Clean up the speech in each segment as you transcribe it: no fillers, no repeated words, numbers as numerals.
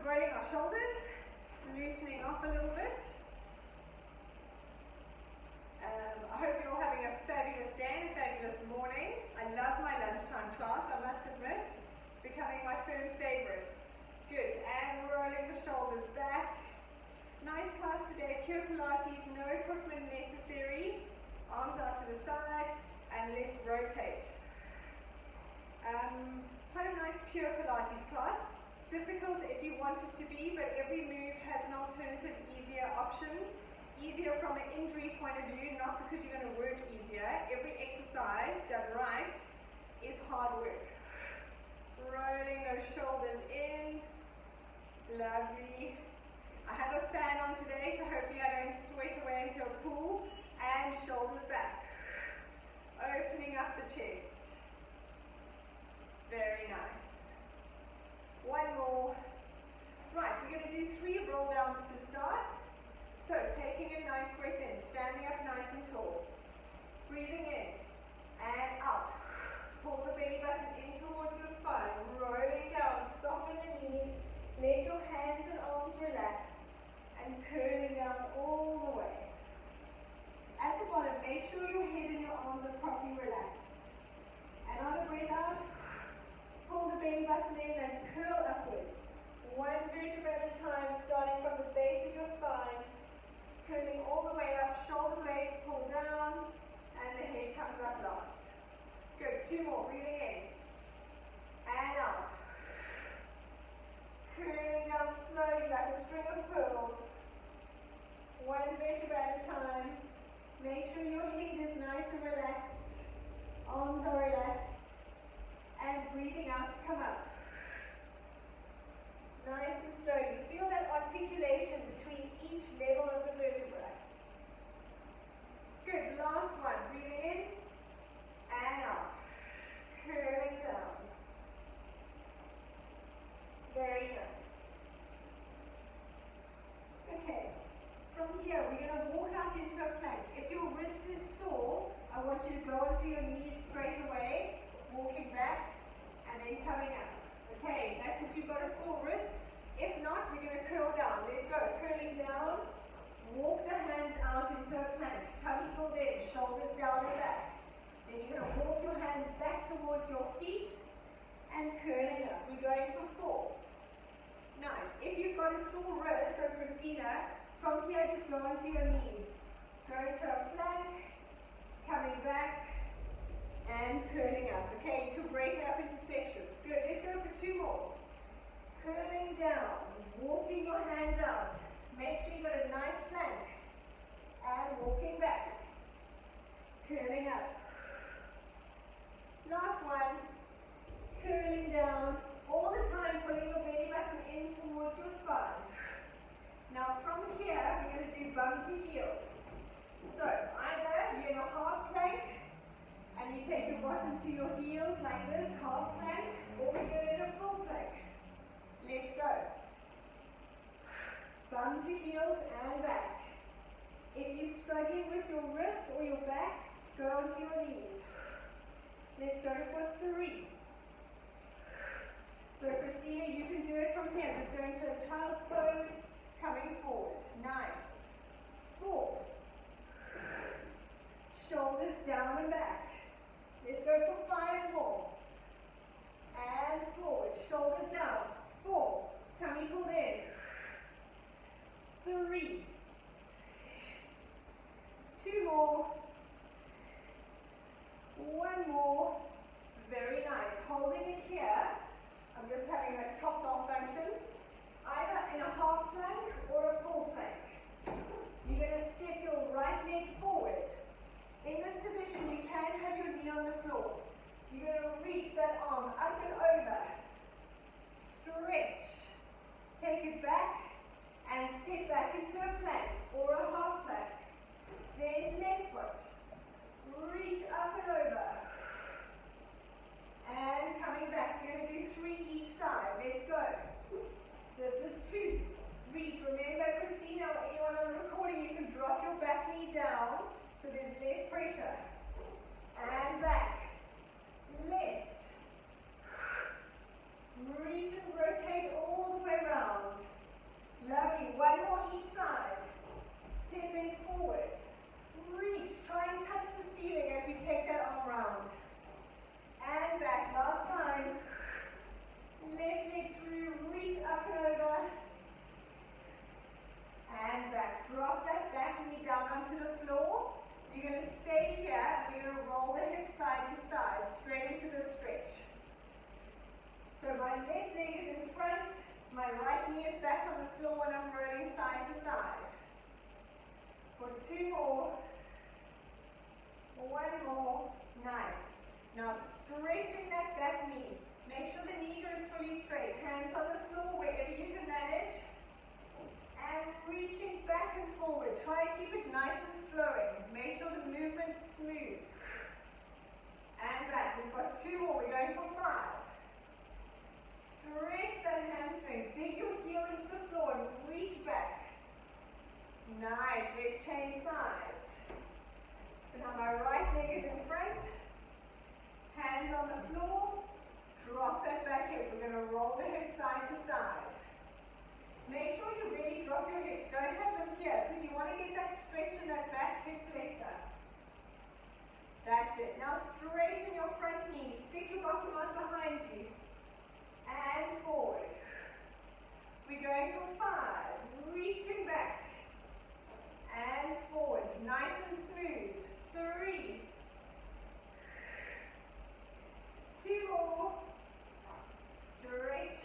rolling our shoulders, loosening off a little bit. I hope you're all having a fabulous day and a fabulous morning. I love my lunchtime class, I must admit. It's becoming my firm favorite. Good, and rolling the shoulders back. Nice class today, pure Pilates, no equipment necessary. Arms out to the side, and let's rotate. Quite a nice pure Pilates class. Difficult if you want it to be, but every move has an alternative, easier option. Easier from an injury point of view, not because you're going to work easier. Every exercise done right is hard work. Rolling those shoulders in. Lovely. I have a fan on today, so hopefully I don't sweat away into a pool. And shoulders back. Opening up the chest. Very nice. One more. Right, we're going to do 3 roll downs to start. So, taking a nice breath in, standing up nice and tall. Breathing in and out. Pull the belly button in towards your spine. Rolling down, soften the knees. Let your hands and arms relax. And curling down all the way. At the bottom, make sure your head and your arms are properly relaxed. And on a breath out, pull the belly button in and curl upwards. 1 vertebra at a time, starting from the base of your spine. Curling all the way up, shoulder blades pull down, and the head comes up last. Good, 2 more, breathing in, and out. Curling down slowly like a string of pearls. 1 vertebra at a time. Make sure your head is nice and relaxed, arms are relaxed, and breathing out to come up. Nice and slowly. Feel that articulation between each level of the vertebra. Good. Last one. Breathing in and out. Curling down. Very nice. Okay. From here, we're going to walk out into a plank. If your wrist is sore, I want you to go onto your knees straight away, walking back, and then coming up. Okay, that's if you've got a sore wrist. If not, we're going to curl down. Let's go. Curling down. Walk the hands out into a plank. Tummy pulled in, shoulders down and back. Then you're going to walk your hands back towards your feet and curling up. We're going for 4. Nice. If you've got a sore wrist, so Christina, from here just go onto your knees. Go to a plank, coming back, and curling up. Okay, you can break it up into sections. Good, let's go for 2 more. Curling down, walking your hands out. Make sure you've got a nice plank. And walking back. Curling up. Last one. Curling down. All the time pulling your belly button in towards your spine. Now from here, we're going to do bum to heels. So, either you're in a half plank, and you take your bottom to your heels like this, half plank, or we do it in a full plank. Let's go. Bum to heels and back. If you're struggling with your wrist or your back, go onto your knees. Let's go for 3. So Christina, you can do it from here. Just go into a child's pose, coming forward. Nice. 4. Shoulders down and back. Let's go for 5 more. And forward, shoulders down. 4. Tummy pulled in. 3. 2 more. 1 more. Very nice. Holding it here. I'm just having a top malfunction. Either in a half plank or a full plank. You're going to step your right leg forward. In this position, you can have your knee on the floor. You're going to reach that arm up and over. Stretch. Take it back and step back into a plank or a half plank. Then left foot. Reach up and over. And coming back. We're going to do 3 each side. Let's go. This is 2. Reach. Remember, Christina or anyone on the recording, you can drop your back knee down so there's less pressure. And back. Left. Reach and rotate all the way around. round. Lovely. One more each side. Stepping forward. Reach. Try and touch the ceiling as you take that arm round. And back. Last time. Left leg through. Reach up and over. And back. Drop that back knee down onto the floor. You're going to stay here and we're going to roll the hip side to side, straight into the stretch. So my left leg is in front, my right knee is back on the floor when I'm rolling side to side. For 2 more. 1 more. Nice. Now stretching that back knee. Make sure the knee goes fully straight. Hands on the floor wherever you can manage. And reaching back and forward. Try and keep it nice and flowing. Make sure the movement's smooth. And back. We've got 2 more. We're going for 5. Stretch that hamstring. Dig your heel into the floor and reach back. Nice. Let's change sides. So now my right leg is in front. Hands on the floor. Drop that back hip. We're going to roll the hip side to side. Make sure you really drop your hips. Don't have them here because you want to get that stretch in that back hip flexor. That's it. Now straighten your front knee. Stick your bottom on behind you. And forward. We're going for 5. Reaching back. And forward. Nice and smooth. 3. 2 more. Stretch.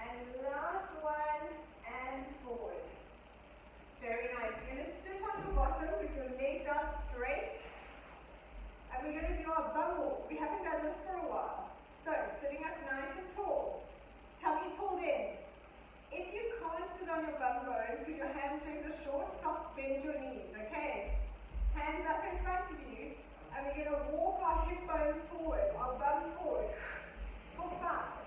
And last one, and forward. Very nice. You're going to sit on the bottom with your legs out straight. And we're going to do our bum walk. We haven't done this for a while. So, sitting up nice and tall. Tummy pulled in. If you can't sit on your bum bones because your hamstrings are short, soft bend your knees, okay? Hands up in front of you. And we're going to walk our hip bones forward, our bum forward. For 5.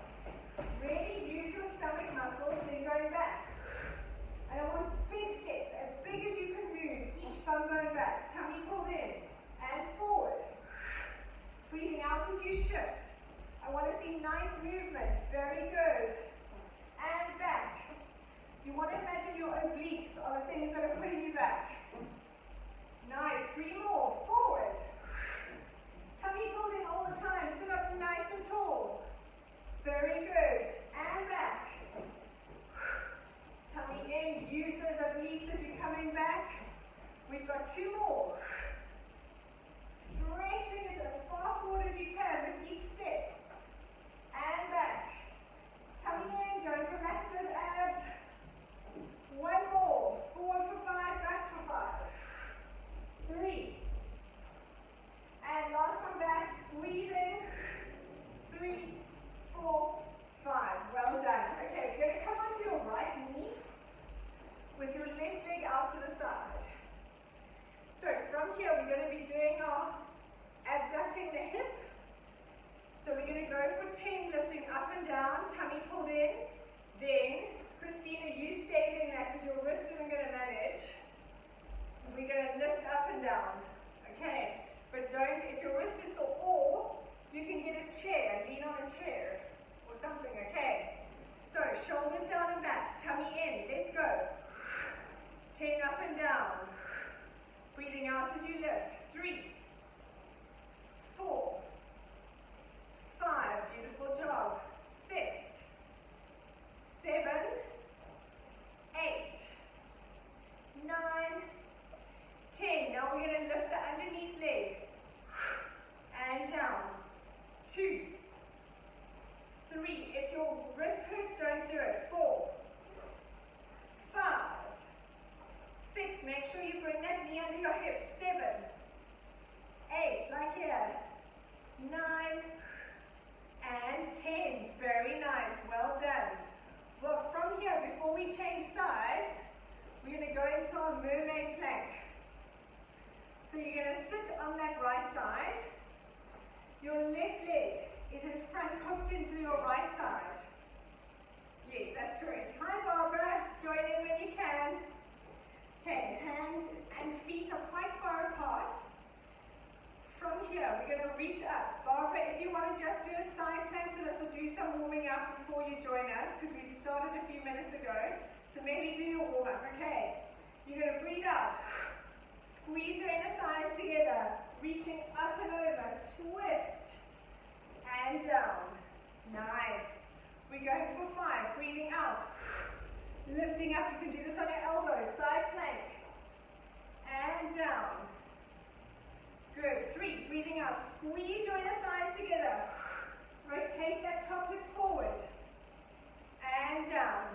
Really use your stomach muscles, then going back. And I want big steps, as big as you can move, each bum going back. Tummy pulled in, and forward. Breathing out as you shift. I want to see nice movement, very good. And back. You want to imagine your obliques are the things that are putting you back. Nice, 3 more, forward. Tummy pulled in all the time, sit up nice and tall. Very good. And back. Tummy in. Use those obliques as you're coming back. We've got 2 more. Stretching it as far forward as you can with each step. And back. Tummy in. Don't relax those abs. 1 more. Forward for 5. Back for 5. 3. And last one back. Squeezing. 3. 4, 5. Well done. Okay, you're going to come onto your right knee with your left leg out to the side. So from here, we're going to be doing our abducting the hip. So we're going to go for 10, lifting up and down, tummy pulled in. Then, Christina, you stay doing that because your wrist isn't going to manage. We're going to lift up and down. Okay? But don't, if your wrist is sore, or you can get a chair, lean on a chair. Or something, okay? So, shoulders down and back, tummy in, let's go. 10 up and down. Breathing out as you lift. 3, 4, 5, beautiful job. 6, 7, 8, 9, 10. Now we're going to lift the underneath leg. And down. 2, 3, if your wrist hurts, don't do it. 4, 5, 6, make sure you bring that knee under your hip. 7, 8, like here. 9, and 10. Very nice, well done. Well, from here, before we change sides, we're going to go into our Mermaid Plank. So you're going to sit on that right side. Your left leg is in front, hooked into your right side. Yes, that's correct. Hi, Barbara. Join in when you can. Okay, hands and feet are quite far apart. From here, we're going to reach up. Barbara, if you want to just do a side plank for this or do some warming up before you join us, because we've started a few minutes ago, so maybe do your warm-up, okay? You're going to breathe out. Squeeze your inner thighs together, reaching up and over, twist, and down. Nice. We're going for 5, breathing out. Lifting up, you can do this on your elbows, side plank. And down. Good. 3, breathing out. Squeeze your inner thighs together. Rotate that top hip forward. And down.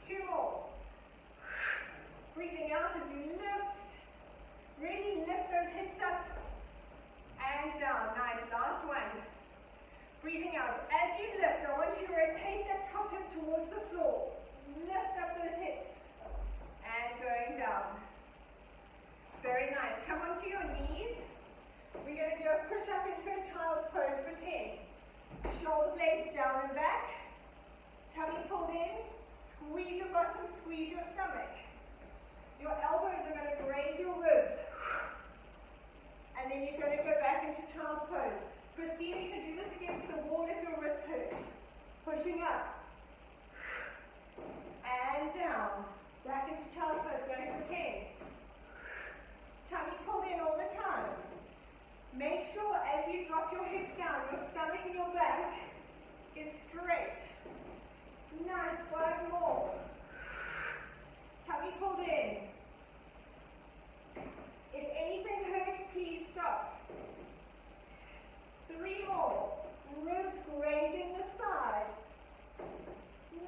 2 more. Breathing out as you lift. Really lift those hips up. And down. Nice. Last one. Breathing out. As you lift, I want you to rotate that top hip towards the floor. Lift up those hips. And going down. Very nice. Come onto your knees. We're going to do a push-up into a child's pose for 10. Shoulder blades down and back. Tummy pulled in. Squeeze your bottom, squeeze your stomach. Your elbows are going to graze your ribs. And then you're going to go back into child's pose. Christine, you can do this against the wall if your wrist hurts. Pushing up. And down. Back into child's pose, going for 10. Tummy pulled in all the time. Make sure as you drop your hips down, your stomach and your back is straight. Nice, 5 more. Tummy pulled in. If anything hurts, please stop. 3 more. Ribs grazing the side.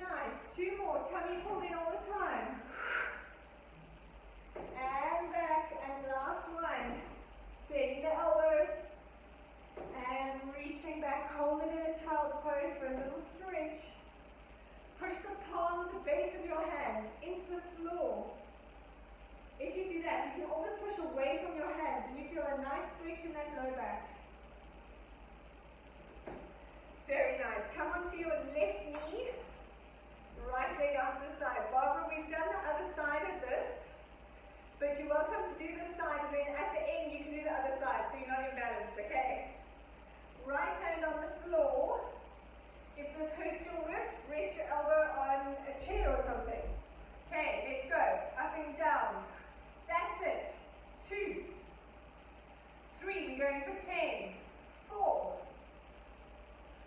Nice. 2 more. Tummy pulled in all the time. And back. And last one. Bending the elbows. And reaching back. Hold it in a child's pose for a little stretch. Push the palms, the base of your hands into the floor. If you do that, you can almost push away from your hands and you feel a nice stretch in that low back. Very nice. Come onto your left knee. Right leg out to the side. Barbara, we've done the other side of this, but you're welcome to do this side, and then at the end you can do the other side so you're not imbalanced, okay? Right hand on the floor. If this hurts your wrist, rest your elbow on a chair or something. Okay, let's go. Up and down. That's it. 2, 3, we're going for 10, 4,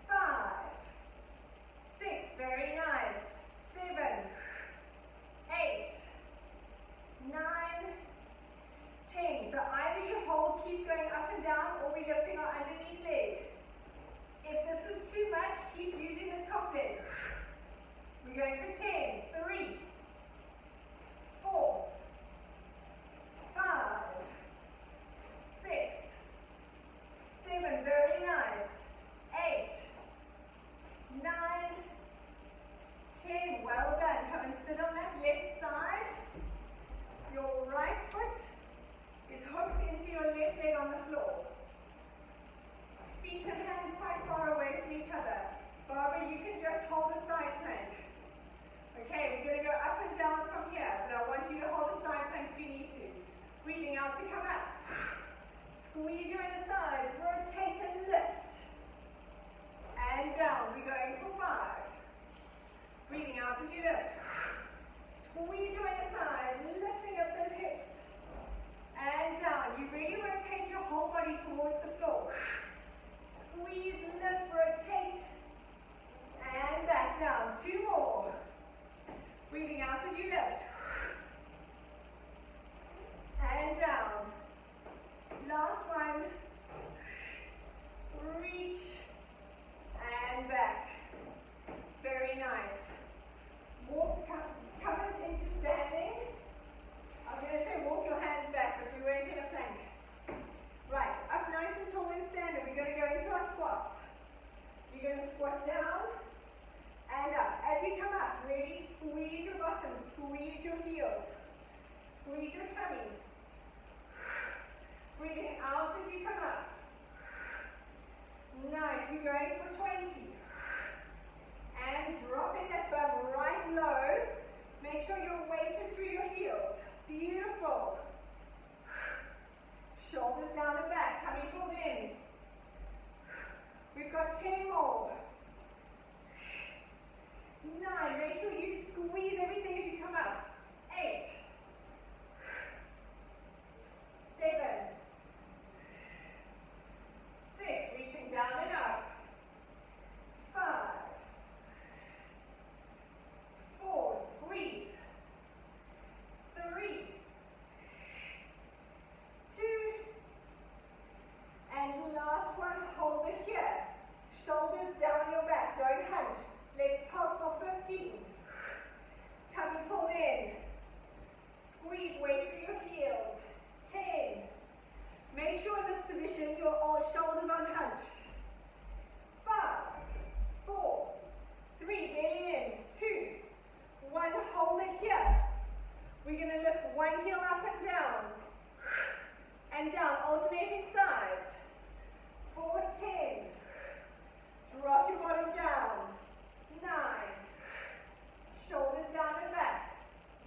5, 6, very nice. 7, 8, 9, 10. So either you hold, keep going up and down, or we're lifting our underneath leg. If this is too much, keep using the top leg. We're going for 10, 3, 4, 5, 6, 7, very nice. 8, 9, 10, well done. Come and sit on that left side. Your right foot is hooked into your left leg on the floor. Feet and hands quite far away from each other. Barbara, you can just hold a side plank. Okay, we're going to go up and down from here, but I want you to hold a side plank if you need to. Breathing out to come up. Squeeze your inner thighs, rotate and lift. And down, we're going for 5. Breathing out as you lift. Squeeze your inner thighs, lifting up those hips. And down. You really rotate your whole body towards the floor. Squeeze, lift, rotate. And back down. 2 more. Breathing out as you lift. And down. Last one. Reach. And back. Very nice. Walk, come into standing. I was going to say walk your hands back, but we weren't in a plank. Right, up nice and tall in standing. We're going to go into our squats. You're going to squat down and up. As you come up, really squeeze your bottom, squeeze your heels, squeeze your tummy. Breathing out as you come up. Nice, we're going for 20. And dropping that bum right low. Make sure your weight is through your heels. Beautiful. Shoulders down and back, tummy pulled in. We've got 10 more. 9, make sure you squeeze 1, hold it here. We're going to lift one heel up and down, alternating sides. 4, 10. Drop your bottom down. 9. Shoulders down and back.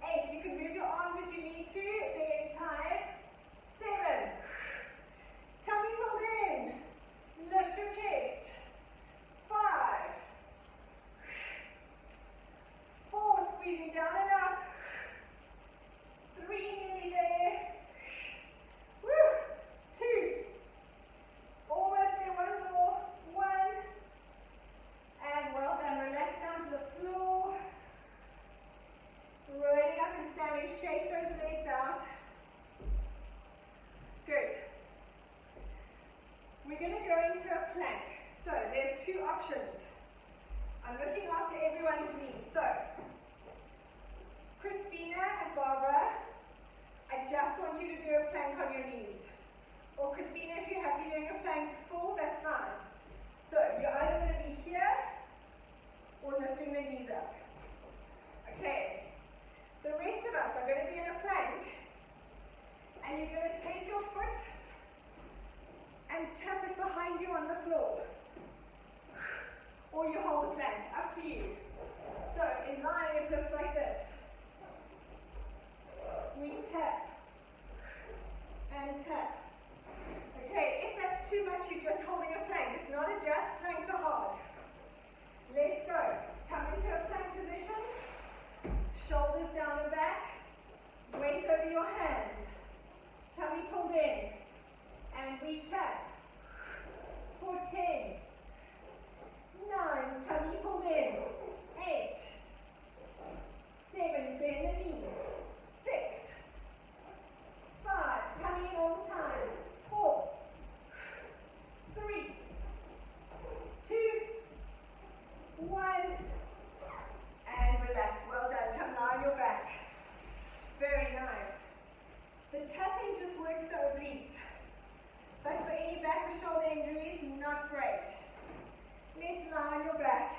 8. You can move your arms if you need to, if they're getting tired. 7. Tummy pulled in. Lift your chest. 5. 4. Squeezing down and up. 3. Nearly there. Woo. 2. Almost there. 1 more. 1. And well done. Relax down to the floor. Rolling up and standing. Shake those legs out. Good. We're going to go into a plank. So there are 2 options. I'm looking after everyone's needs. So, Christina and Barbara, I just want you to do a plank on your knees. Or Christina, if you're happy doing a plank full, that's fine. So you're either going to be here or lifting the knees up. Okay. The rest of us are going to be in a plank, and you're going to take your foot and tap it behind you on the floor. Or you hold the plank, up to you. So in lying it looks like this. We tap and tap. Okay, if that's too much, you're just holding a plank. It's not a just, planks are hard. Let's go. Come into a plank position. Shoulders down and back. Weight over your hands. Tummy pulled in. And we tap. 4, 10. 9. Tummy pulled in. 8. 7. Bend the knee. 6. 5. Tummy in all the time. 4. 3. 2. 1. And relax. Well done. Come lie on your back. Very nice. The tapping just works the obliques. But for any back or shoulder injuries, not great. Let's lie on your back.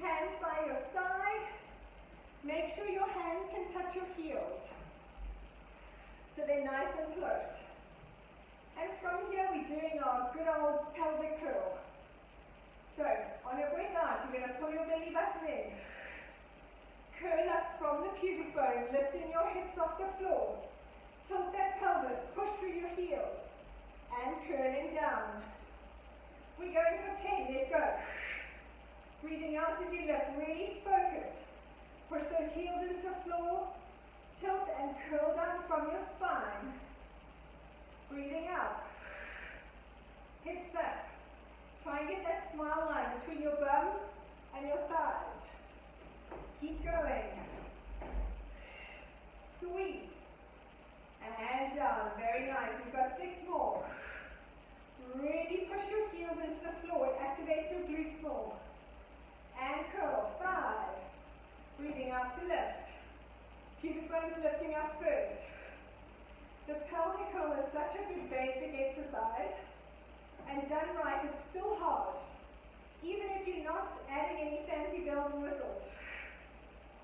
Hands by your side. Make sure your hands can touch your heels. So they're nice and close. And from here, we're doing our good old pelvic curl. So, on your breath out, you're going to pull your belly button in. Curl up from the pubic bone, lifting your hips off the floor. Tilt that pelvis, push through your heels. And curling down. We're going for 10, let's go. Breathing out as you lift, really focus. Push those heels into the floor. Tilt and curl down from your spine. Breathing out. Hips up. Try and get that smile line between your bum and your thighs. Keep going. Squeeze. And down. Very nice. We've got 6 more. Really push your heels into the floor. It activates your glutes more. And curl. 5. Breathing out to lift. Pubic bones lifting up first. The pelvic curl is such a good basic exercise. And done right, it's still hard. Even if you're not adding any fancy bells and whistles.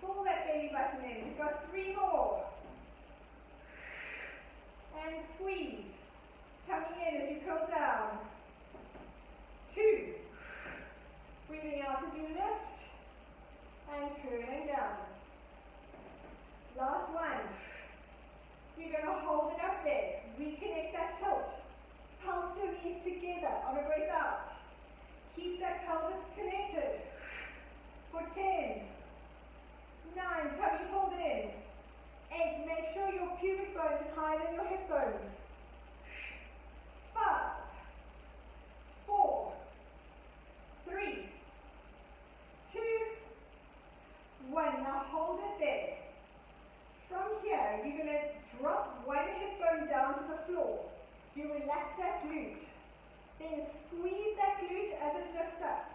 Pull that belly button in. We've got 3 more. And squeeze. Tummy in as you curl down. 2. Breathing out as you lift. And curling down. Last one. You're going to hold it up there. Reconnect that tilt. Pulse your knees together on a breath out. Keep that pelvis connected. For 10. 9. Tummy pulled in. 8. Make sure your pubic bone is higher than your hip bones. 5. 4. 3. 2. 1. Now hold it there. From here, you're going to drop one hip bone down to the floor. You relax that glute. Then squeeze that glute as it lifts up.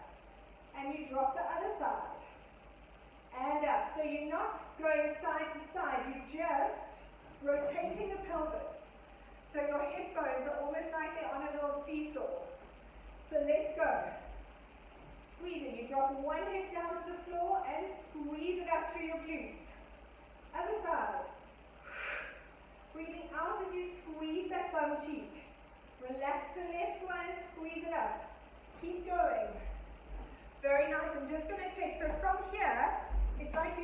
And you drop the other side. And up. So you're not going side to side. You're just rotating the pelvis. So your hip bones are almost like they're on a little seesaw. So let's go. Squeezing. You drop one hip down to the floor and squeeze it up through your glutes. Keep going. Very nice. I'm just going to take, so from here, it's like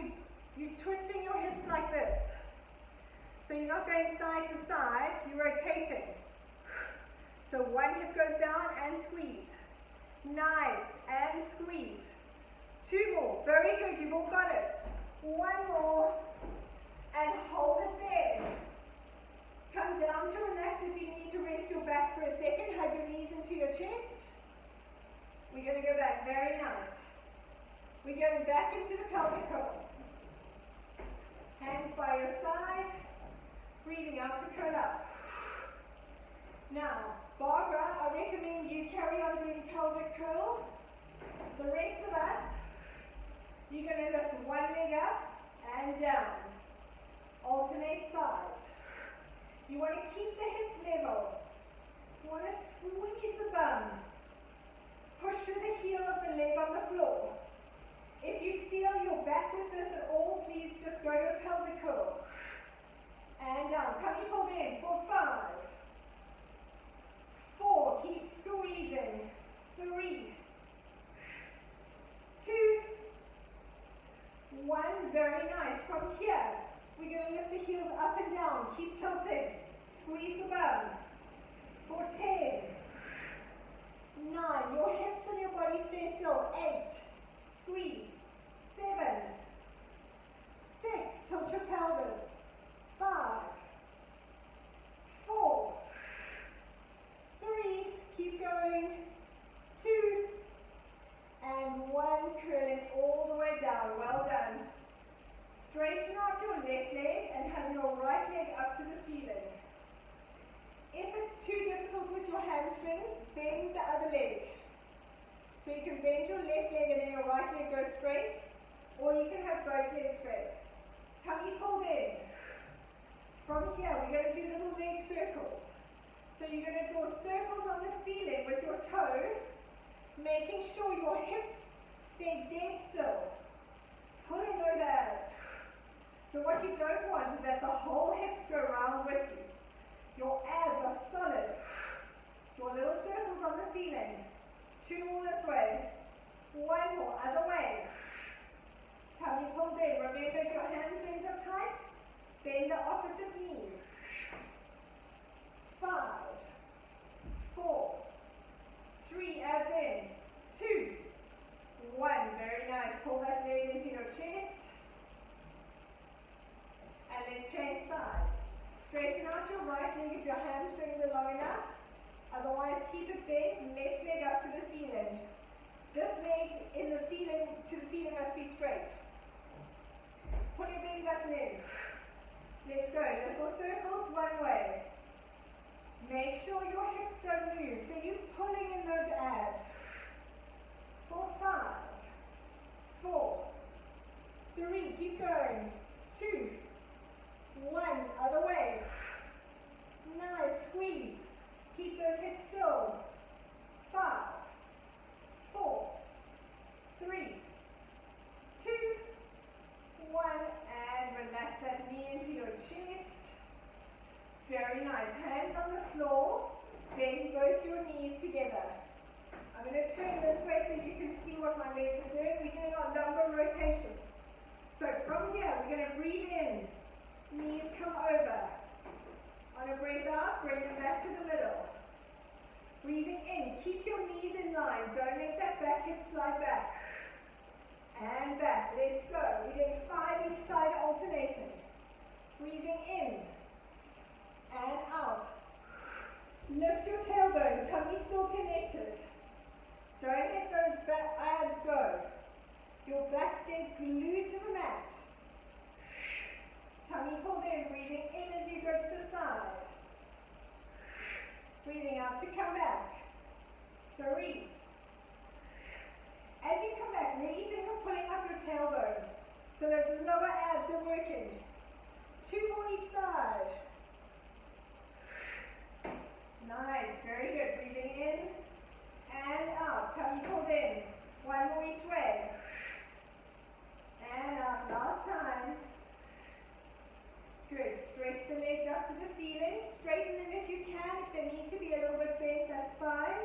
you're twisting your hips like this. So you're not going side to side, you're rotating. So one hip goes down and squeeze. Nice, and squeeze. Two more, very good, you've all got it. One more, and hold it there. Come down to relax if you need to rest your back for a second. Hug your knees into your chest. We're going to go back, very nice. We're going back into the pelvic curl. Hands by your side. Breathing out to curl up. Now, Barbara, I recommend you carry on doing pelvic curl. The rest of us, you're going to lift one leg up and down. Alternate sides. You want to keep the hips level. You want to squeeze the bum. Push through the heel of the leg on the floor. If you feel you're back with this at all, please just go to a pelvic curl. And down. Tummy pulled in for 5. 4. Keep squeezing. 3. 2. 1. Very nice. From here, we're going to lift the heels up and down. Keep tilting. Squeeze the bum. For 10. 9. Your hips and your body stay still. 8. Squeeze. 7. 6. Tilt your pelvis. 5. 4. 3. Keep going. 2. And 1. Curling all the way down. Well done. Straighten out your left leg and have your right leg up to the ceiling. If it's too difficult with your hamstrings, bend the other leg. So you can bend your left leg and then your right leg goes straight, or you can have both legs straight. Tummy pulled in. From here, we're going to do little leg circles. So you're going to draw circles on the ceiling with your toe, making sure your hips stay dead still. Pulling those abs. So what you don't want is that the whole hips go around with you. Your abs are solid. Draw little circles on the ceiling. 2 more this way. 1 more, other way. Tummy pulled in. Remember, if your hamstrings are tight, bend the opposite knee. 5, 4, 3, abs in. 2, 1. Very nice. Pull that leg into your chest. And let's change sides. Straighten out your right leg if your hamstrings are long enough. Otherwise, keep it bent, left leg up to the ceiling. This leg in the ceiling, to the ceiling must be straight. Pull your belly button in. Let's go. Little circles one way. Make sure your hips don't move. So you're pulling in those abs. For 5, 4, 3, keep going. 2, 1, other way. Nice, squeeze. Keep those hips still. 5, 4, 3, 2, 1, and relax that knee into your chest. Very nice. Hands on the floor. Bend both your knees together. I'm going to turn this way so you can see what my legs are doing. We're doing our lumbar rotations. So from here, we're going to breathe in. Knees come over. On a breath out, bring them back to the middle. Breathing in, keep your knees in line. Don't let that back hip slide back. And back. Let's go. We're doing 5 each side alternating. Breathing in and out. Lift your tailbone, tummy still connected. Don't let those abs go. Your back stays glued to the mat. Tummy pulled in, breathing in as you go to the side. Breathing out to come back. 3. As you come back, really think of pulling up your tailbone. So those lower abs are working. 2 more each side. Nice, very good. Breathing in and out. Tummy pulled in. 1 more each way. And out. Last time. Good. Stretch the legs up to the ceiling. Straighten them if you can. If they need to be a little bit bent, that's fine.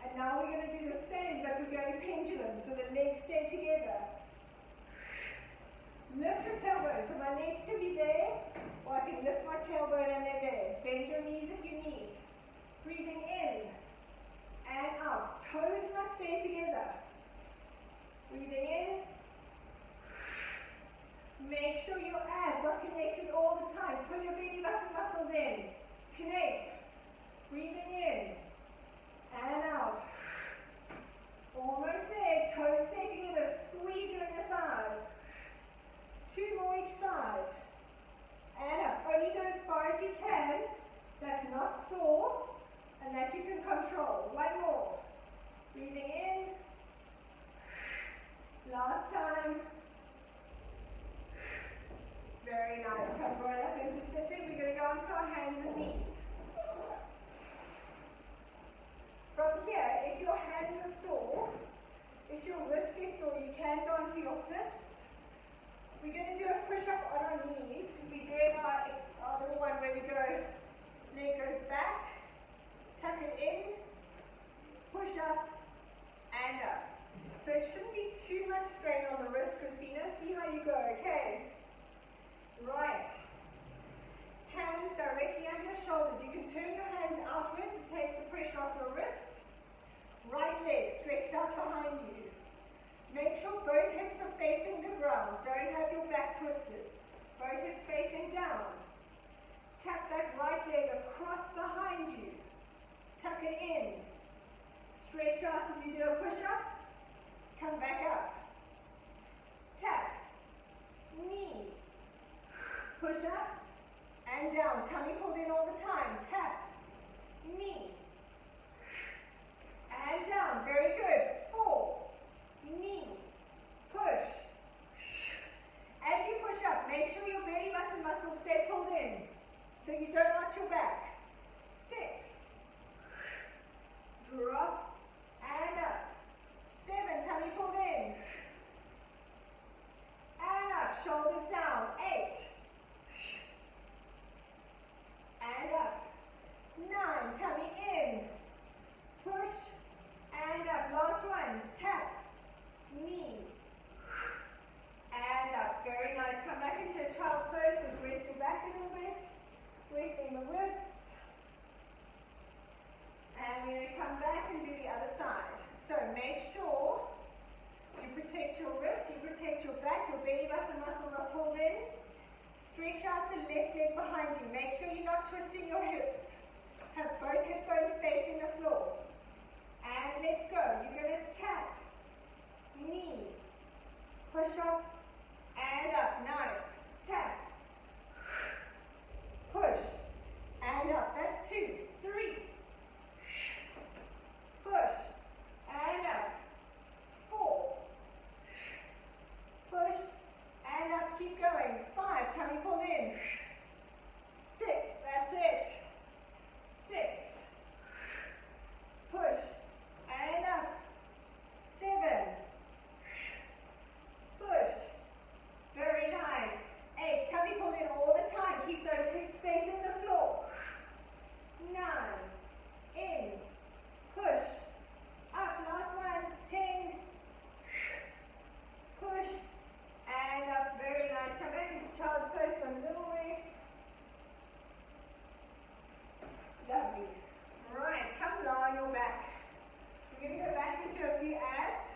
And And now we're going to do the same, but we're going pendulum, so the legs stay together. Lift your tailbone, so my legs can be there, or I can lift my tailbone and they're there. Bend your knees if you need. Breathing in and out. Toes must stay together. Breathing in. Make sure your abs are connected all the time. Pull your belly button muscles in. Connect. Breathing in and out. Almost there. Toes stay together. Squeeze your inner thighs. 2 more each side. And up. Only go as far as you can. That's not sore. And that you can control. 1 more. Breathing in. Last time. Very nice. Come right up into sitting. We're going to go onto our hands and knees. From here, if your hands are sore, if your wrist gets sore, you can go onto your fists. We're going to do a push-up on our knees because we're doing our little one where we go, leg goes back, tuck it in, push up, and up. So it shouldn't be too much strain on the wrist, Christina. See how you go, okay? Right. Hands directly under your shoulders. You can turn your hands outwards. It takes the pressure off your wrists. Right leg stretched out behind you. Make sure both hips are facing the ground. Don't have your back twisted. Both hips facing down. Tuck that right leg across behind you. Tuck it in. Stretch out as you do a push-up. Come back up. Tap. Knee. Push up. And down. Tummy pulled in all the time. Tap. Knee. And down. Very good. 4. Knee. Push. As you push up, make sure your belly button muscles stay pulled in so you don't arch your back. 6. Drop and up. 7. Tummy pulled in. And up. Shoulders down. 8. And up. 9. Tummy in. Push and up. Last one. Tap. Knee. And up. Very nice. Come back into a child's pose. Just rest your back a little bit. Resting the wrists. And we're going to come back and do the other side. So make sure you protect your wrist, you protect your back, your belly button muscles are pulled in. Stretch out the left leg behind you. Make sure you're not twisting your hips. Have both hip bones facing the floor. And let's go. You're going to tap. Knee. Push up and up. Nice. Tap. Push and up. That's 2, 3. Push and up. 4. Push and up. Keep going. 5. Tummy pulled in. 6. That's it. 6. Push and up. 7. Push. Very nice. 8. Tummy pulled in all the time. Keep those hips facing the floor. 9. In. Push. Up. Last one. 10. Push. And up. Very nice. Come back into child's pose for a little rest. Lovely. Right. Come lie on your back. We're going to go back into a few abs.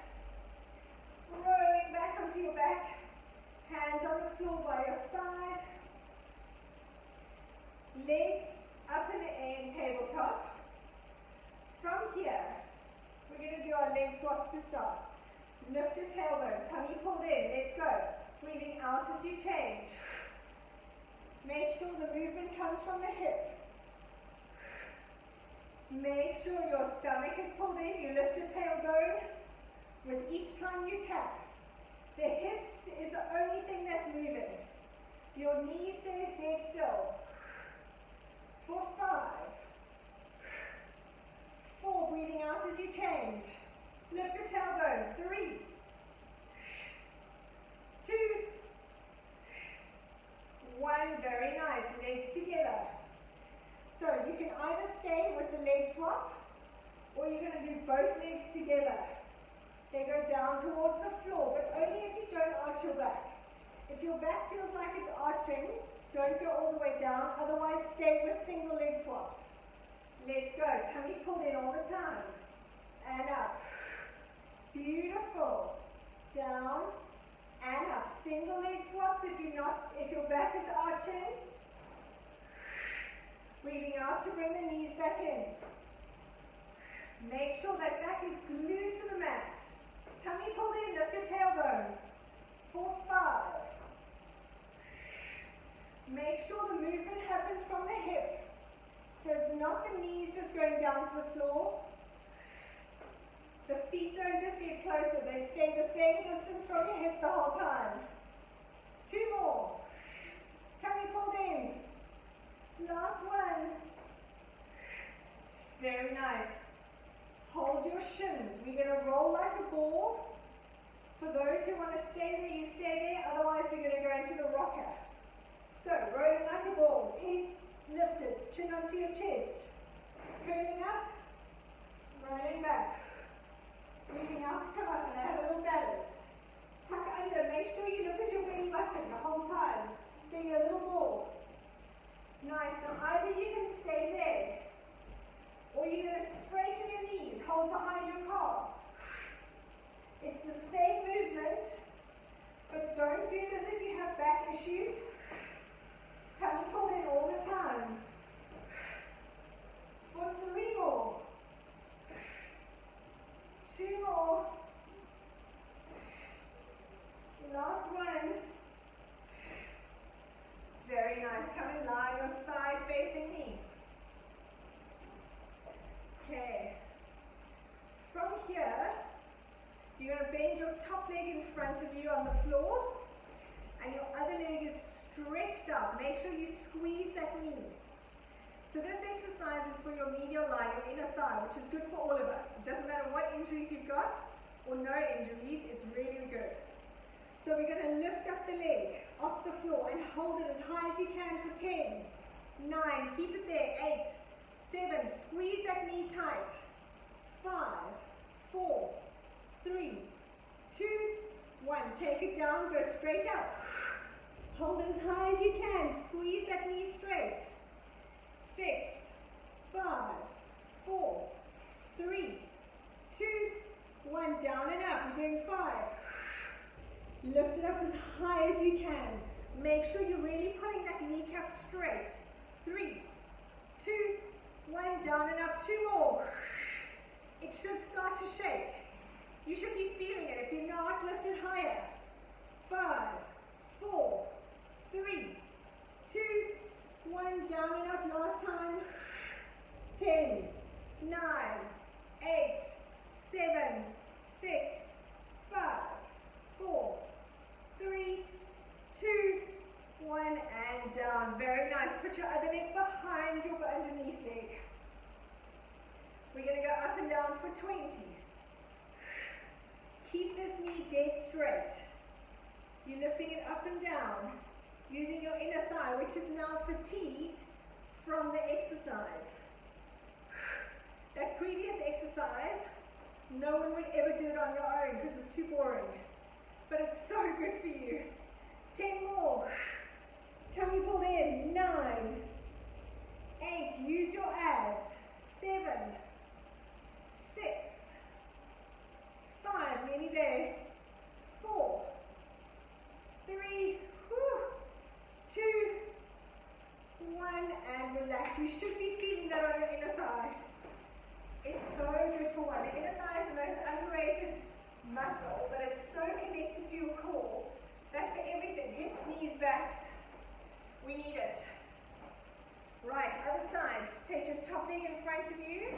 Rolling back onto your back. Hands on the floor by your side. Legs up in the air in tabletop. From here, we're going to do our leg swaps to start. Lift your tailbone, tummy pulled in. Let's go. Breathing out as you change. Make sure the movement comes from the hip. Make sure your stomach is pulled in. You lift your tailbone with each time you tap. The hips is the only thing that's moving. Your knee stays dead still. For 5. 4. Breathing out as you change. Lift your tailbone. 3. 2. 1. Very nice. Legs together. So you can either stay with the leg swap, or you're going to do both If your back feels like it's arching, don't go all the way down, otherwise stay with single leg swaps. Let's go. Tummy pulled in all the time. And up. Beautiful. Down and up. Single leg swaps if your back is arching. Breathing out to bring the knees back in. Make sure that back is glued to the mat. Tummy pulled in, lift your tailbone. For 5. Make sure the movement happens from the hip. So it's not the knees just going down to the floor. The feet don't just get closer, they stay the same distance from your hip the whole time. 2 more. Tummy pulled in. Last one. Very nice. Hold your shins. We're going to roll like a ball. For those who want to stay there, you stay there. Otherwise, we're going to go into the rocker. So, rolling like a ball. Head lifted. Chin onto your chest. Curling up. Rolling back. Breathing out to come up and have a little balance. Tuck under. Make sure you look at your belly button the whole time. So you're a little ball. Nice. Now, either you can stay there, or you're going to straighten your knees, hold behind your calves. It's the same movement, but don't do this if you have back issues. Tummy pulled in all the time. For 3 more. 2 more. Last one. Very nice. Come and lie on your side facing me. Okay. From here, you're going to bend your top leg in front of you on the floor, and your other leg is stretched out. Make sure you squeeze that knee. So this exercise is for your medial line, your inner thigh, which is good for all of us. It doesn't matter what injuries you've got or no injuries, it's really good. So we're going to lift up the leg off the floor and hold it as high as you can for 10, 9, keep it there, 8, 7, squeeze that knee tight, 5, 4, 3, 2, 1, take it down, go straight up, hold it as high as you can, squeeze that knee straight, 6, 5, 4, 3, 2, 1, down and up, we're doing 5, lift it up as high as you can, make sure you're really pulling that kneecap straight, 3, 2, 1, down and up, 2 more, it should start to shake, you should be feeling it, if you're not, lift it higher, 5, 4, 3, 2, 1, down and up, last time, 10, 9, 8, 7, 6, 5, 4, 3, 2, 1, and down. Very nice. Put your other leg behind your underneath leg. We're going to go up and down for 20. Keep this knee dead straight. You're lifting it up and down, using your inner thigh, which is now fatigued from the exercise. That previous exercise, no one would ever do it on your own because it's too boring. But it's so good for you. 10 more. Tummy pulled in. 9, 8, use your abs. 7, 6, 5, nearly there. 4, 3, 2, 1, and relax. You should be feeling that on your inner thigh. It's so good for one. The inner thigh is the most underrated muscle, but it's so connected to your core that for everything, hips, knees, backs, we need it. Right, other side. Take your top leg in front of you.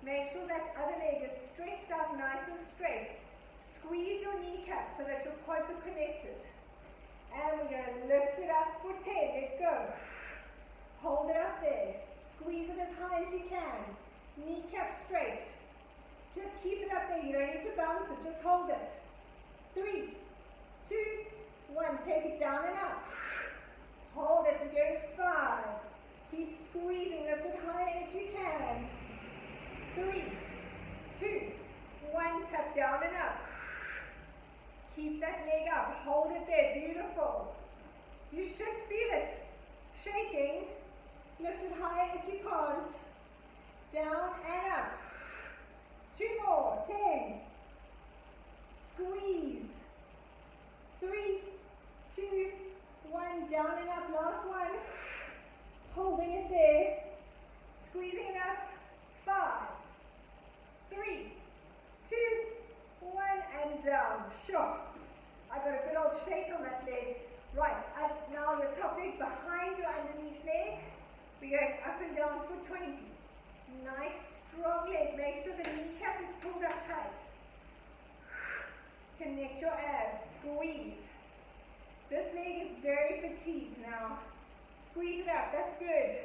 Make sure that other leg is stretched out nice and straight. Squeeze your kneecap so that your quads are connected. And we're going to lift it up for 10. Let's go. Hold it up there. Squeeze it as high as you can. Kneecap straight. Just keep it up there. You don't need to bounce it. Just hold it. 3, 2, 1. Take it down and up. Hold it. We're going 5. Keep squeezing. Lift it higher if you can. 3, 2, 1. Tap down and up. Keep that leg up. Hold it there. Beautiful. You should feel it shaking. Lift it high if you can't. Down and up. 2 more. 10. Squeeze. 3, 2, 1. Down and up. Last one. Holding it there. Squeezing it up. 5, 3, 2, 1. And down. Sure. I got a good old shake on that leg. Right. Now your top leg behind your underneath leg. We're going up and down for 20. Nice strong leg. Make sure the kneecap is pulled up tight. Connect your abs. Squeeze. This leg is very fatigued now. Squeeze it up. That's good.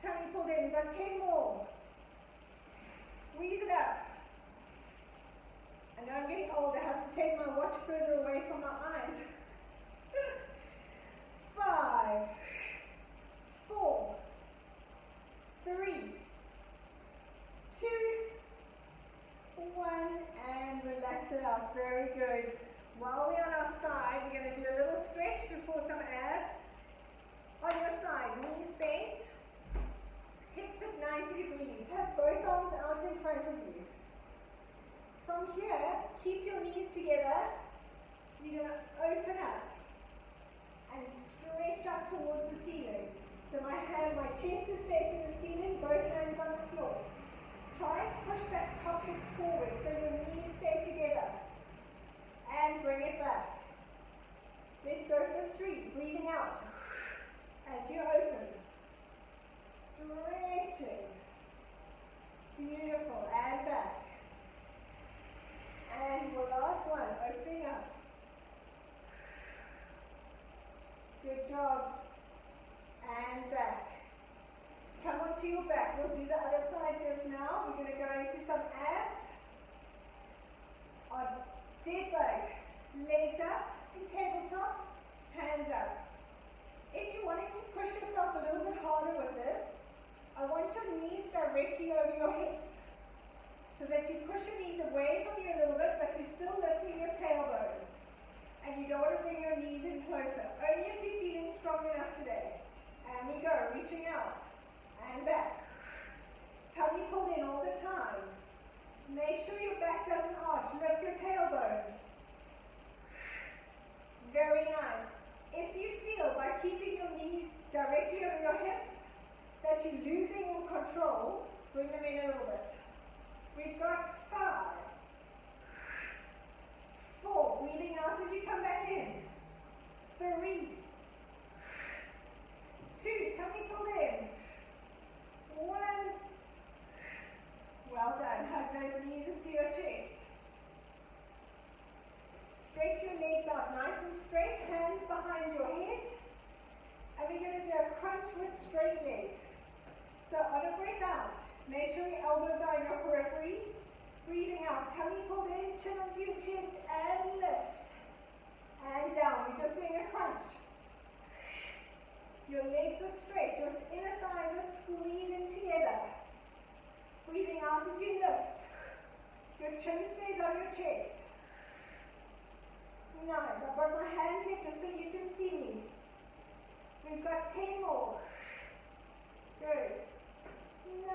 Tummy pulled in. We've got 10 more. Squeeze it up. I know I'm getting old. I have to take my watch further away from my eyes. 5, 4, 3, 2, 1, and relax it out. Very good. While we're on our side, we're going to do a little stretch before some abs. On your side, knees bent, hips at 90 degrees. Have both arms out in front of you. From here, keep your knees together. You're going to open up and stretch up towards the ceiling. So my chest is facing the ceiling, both hands on the floor. Try and push that top hip forward so your knees stay together. And bring it back. Let's go for 3. Breathing out as you open. Stretching. Beautiful. And back. And your last one, opening up. Good job. And back. Come onto your back. We'll do the other side just now. We're going to go into some abs. On dead bug. Legs up in tabletop. Hands up. If you're wanting to push yourself a little bit harder with this, I want your knees directly over your hips. So that you push your knees away from you a little bit, but you're still lifting your tailbone. And you don't want to bring your knees in closer. Only if you're feeling strong enough today. And we go, reaching out. And back. Tummy pulled in all the time. Make sure your back doesn't arch. Lift your tailbone. Very nice. If you feel by keeping your knees directly over your hips that you're losing your control, bring them in a little bit. We've got 5, 4, breathing out as you come back in. 3, 2, tummy pulled in. 1. Well done. Hug those knees into your chest. Stretch your legs out nice and straight, hands behind your head. And we're going to do a crunch with straight legs. So on a breath out, make sure your elbows are in your periphery. Breathing out, tummy pulled in, chin onto your chest, and lift. And down. We're just doing a crunch. Your legs are straight, your inner thighs are squeezing together. Breathing out as you lift. Your chin stays on your chest. Nice. I've got my hand here just so you can see me. We've got 10 more. Good. 9.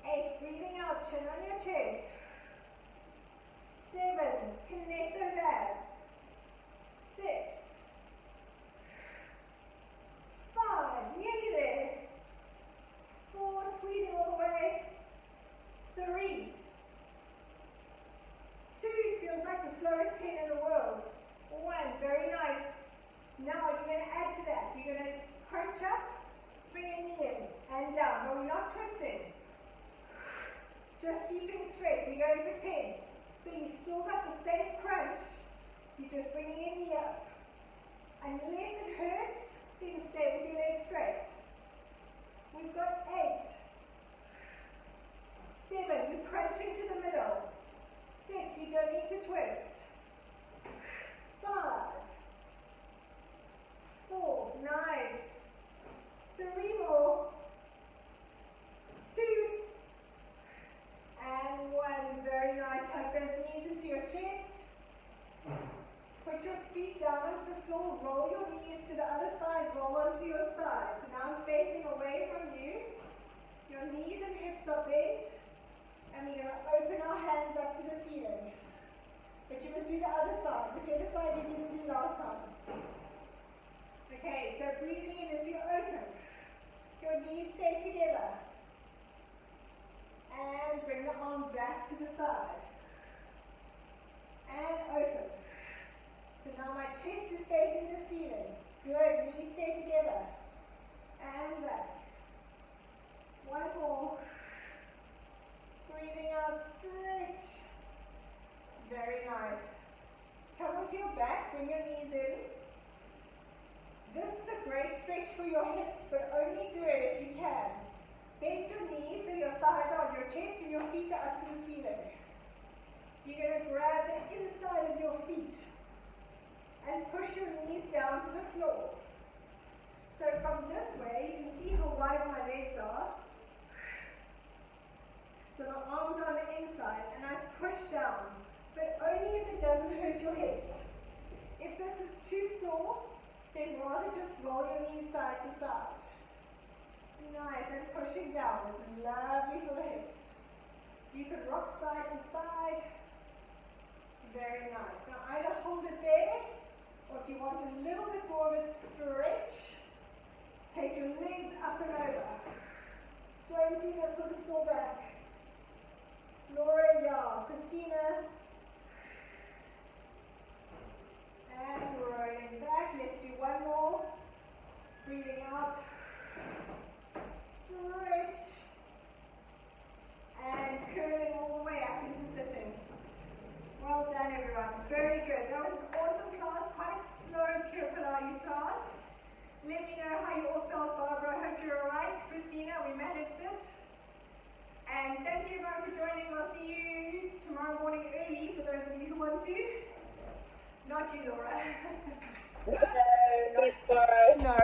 8. Breathing out, chin on your chest. 7. Connect those abs. 6. 5. Nearly there. 4. Squeezing all the way. 3. 2. Feels like the slowest 10 in the world. 1. Very nice. Now you're going to add to that. You're going to crunch up, bring your knee in, and down. No, we're not twisting. Just keeping straight. We're going for 10. So you still got the same crunch. You're just bringing your knee up. Unless it hurts, then stay with your legs straight. We've got 8. 7. You're crunching to the middle. 6. You don't need to twist. 5. 4. Nice. 3 more. 2. And 1. Very nice. Hug those knees into your chest. floor, roll your knees to the other side, roll onto your side. So now I'm facing away from you. Your knees and hips are bent, and we're going to open our hands up to the ceiling. But you must do the other side, whichever side you didn't do last time. Okay, so breathing in as you open. Your knees stay together. And bring the arm back to the side. And open. So now my chest is facing the ceiling. Good, knees stay together. And back. One more. Breathing out, stretch. Very nice. Come onto your back, bring your knees in. This is a great stretch for your hips, but only do it if you can. Bend your knees so your thighs are on your chest and your feet are up to the ceiling. You're going to grab the inside of your feet and push your knees down to the floor. So from this way, you can see how wide my legs are. So my arms are on the inside and I push down, but only if it doesn't hurt your hips. If this is too sore, then rather just roll your knees side to side. Nice, and pushing down. It's lovely for the hips. You can rock side to side. Very nice. Now either hold it there, or if you want a little bit more of a stretch, take your legs up and over. Don't do this with a sore back. Laura, yeah. Christina. And rolling back. Let's do one more. Breathing out. Stretch. And curling all the way up into sitting. Well done, everyone. Very good. That was an awesome class. Quite a slow, pure Pilates class. Let me know how you all felt, Barbara. I hope you're all right. Christina, we managed it. And thank you everyone for joining. I'll see you tomorrow morning early for those of you who want to. Not you, Laura. No, not tomorrow. No.